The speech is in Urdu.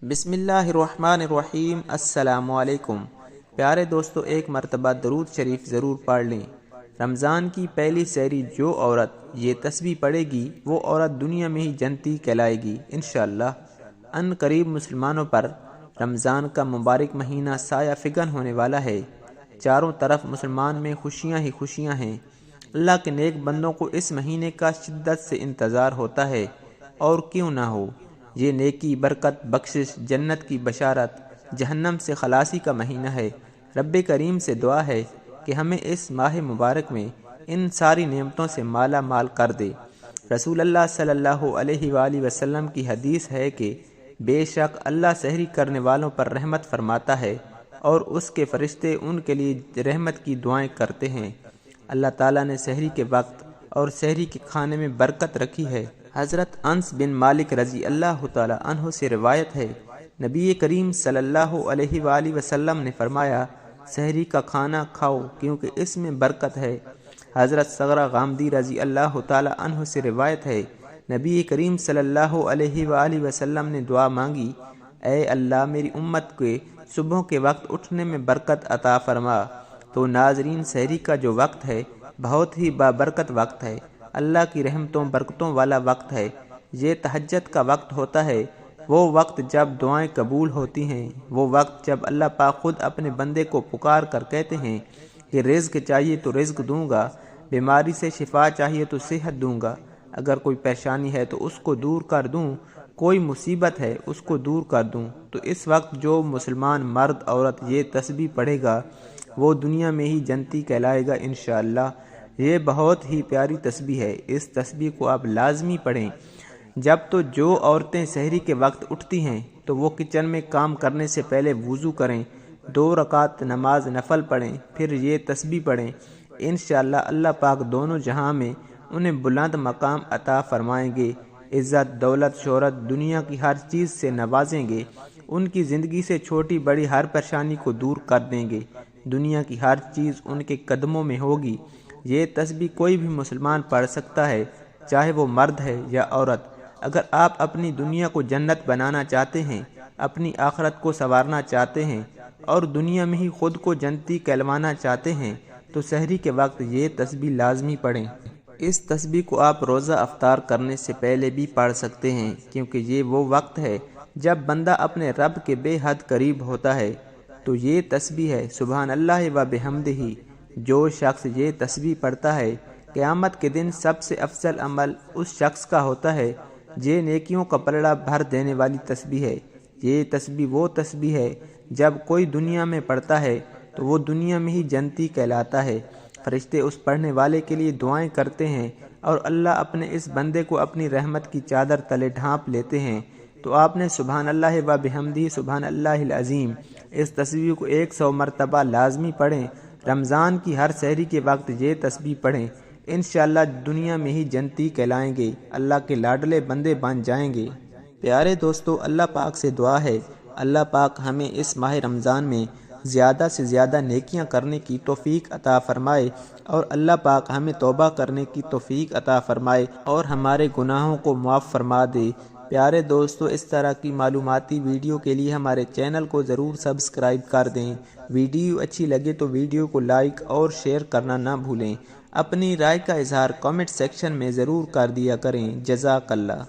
بسم اللہ الرحمن الرحیم۔ السلام علیکم پیارے دوستو، ایک مرتبہ درود شریف ضرور پڑھ لیں۔ رمضان کی پہلی سحری جو عورت یہ تسبیح پڑھے گی وہ عورت دنیا میں ہی جنتی کہلائے گی انشاءاللہ۔ ان قریب مسلمانوں پر رمضان کا مبارک مہینہ سایہ فگن ہونے والا ہے۔ چاروں طرف مسلمان میں خوشیاں ہی خوشیاں ہیں۔ اللہ کے نیک بندوں کو اس مہینے کا شدت سے انتظار ہوتا ہے، اور کیوں نہ ہو۔ یہ نیکی، برکت، بخشش، جنت کی بشارت، جہنم سے خلاصی کا مہینہ ہے۔ رب کریم سے دعا ہے کہ ہمیں اس ماہ مبارک میں ان ساری نعمتوں سے مالا مال کر دے۔ رسول اللہ صلی اللہ علیہ وآلہ وسلم کی حدیث ہے کہ بے شک اللہ سحری کرنے والوں پر رحمت فرماتا ہے، اور اس کے فرشتے ان کے لیے رحمت کی دعائیں کرتے ہیں۔ اللہ تعالیٰ نے سحری کے وقت اور سحری کے کھانے میں برکت رکھی ہے۔ حضرت انس بن مالک رضی اللہ تعالی عنہ سے روایت ہے، نبی کریم صلی اللہ علیہ وآلہ وسلم نے فرمایا، سحری کا کھانا کھاؤ کیونکہ اس میں برکت ہے۔ حضرت صغرا غامدی رضی اللہ تعالی عنہ سے روایت ہے، نبی کریم صلی اللہ علیہ وآلہ وسلم نے دعا مانگی، اے اللہ میری امت کے صبح کے وقت اٹھنے میں برکت عطا فرما۔ تو ناظرین، سحری کا جو وقت ہے بہت ہی بابرکت وقت ہے، اللہ کی رحمتوں برکتوں والا وقت ہے۔ یہ تہجد کا وقت ہوتا ہے، وہ وقت جب دعائیں قبول ہوتی ہیں، وہ وقت جب اللہ پاک خود اپنے بندے کو پکار کر کہتے ہیں کہ رزق چاہیے تو رزق دوں گا، بیماری سے شفا چاہیے تو صحت دوں گا، اگر کوئی پریشانی ہے تو اس کو دور کر دوں، کوئی مصیبت ہے اس کو دور کر دوں۔ تو اس وقت جو مسلمان مرد عورت یہ تسبیح پڑھے گا وہ دنیا میں ہی جنتی کہلائے گا انشاءاللہ۔ یہ بہت ہی پیاری تسبیح ہے، اس تسبیح کو آپ لازمی پڑھیں۔ جب تو جو عورتیں سحری کے وقت اٹھتی ہیں تو وہ کچن میں کام کرنے سے پہلے وضو کریں، 2 رکعت نماز نفل پڑھیں، پھر یہ تسبیح پڑھیں۔ انشاءاللہ اللہ پاک دونوں جہاں میں انہیں بلند مقام عطا فرمائیں گے، عزت، دولت، شہرت، دنیا کی ہر چیز سے نوازیں گے، ان کی زندگی سے چھوٹی بڑی ہر پریشانی کو دور کر دیں گے، دنیا کی ہر چیز ان کے قدموں میں ہوگی۔ یہ تسبیح کوئی بھی مسلمان پڑھ سکتا ہے، چاہے وہ مرد ہے یا عورت۔ اگر آپ اپنی دنیا کو جنت بنانا چاہتے ہیں، اپنی آخرت کو سنوارنا چاہتے ہیں، اور دنیا میں ہی خود کو جنتی کہلوانا چاہتے ہیں تو سحری کے وقت یہ تسبیح لازمی پڑھیں۔ اس تسبیح کو آپ روزہ افطار کرنے سے پہلے بھی پڑھ سکتے ہیں، کیونکہ یہ وہ وقت ہے جب بندہ اپنے رب کے بے حد قریب ہوتا ہے۔ تو یہ تسبیح ہے، سبحان اللہ و بحمدہ۔ جو شخص یہ تسبیح پڑھتا ہے، قیامت کے دن سب سے افضل عمل اس شخص کا ہوتا ہے۔ یہ نیکیوں کا پلڑا بھر دینے والی تسبیح ہے۔ یہ تسبیح وہ تسبیح ہے جب کوئی دنیا میں پڑھتا ہے تو وہ دنیا میں ہی جنتی کہلاتا ہے۔ فرشتے اس پڑھنے والے کے لیے دعائیں کرتے ہیں، اور اللہ اپنے اس بندے کو اپنی رحمت کی چادر تلے ڈھانپ لیتے ہیں۔ تو آپ نے سبحان اللہ و بحمدہ، سبحان اللہ العظیم، اس تسبیح کو 100 مرتبہ لازمی پڑھیں۔ رمضان کی ہر سحری کے وقت یہ تسبیح پڑھیں، انشاءاللہ دنیا میں ہی جنتی کہلائیں گے، اللہ کے لاڈلے بندے بن جائیں گے۔ پیارے دوستو، اللہ پاک سے دعا ہے اللہ پاک ہمیں اس ماہ رمضان میں زیادہ سے زیادہ نیکیاں کرنے کی توفیق عطا فرمائے، اور اللہ پاک ہمیں توبہ کرنے کی توفیق عطا فرمائے اور ہمارے گناہوں کو معاف فرما دے۔ پیارے دوستو، اس طرح کی معلوماتی ویڈیو کے لیے ہمارے چینل کو ضرور سبسکرائب کر دیں۔ ویڈیو اچھی لگے تو ویڈیو کو لائک اور شیئر کرنا نہ بھولیں۔ اپنی رائے کا اظہار کامنٹ سیکشن میں ضرور کر دیا کریں۔ جزاک اللہ۔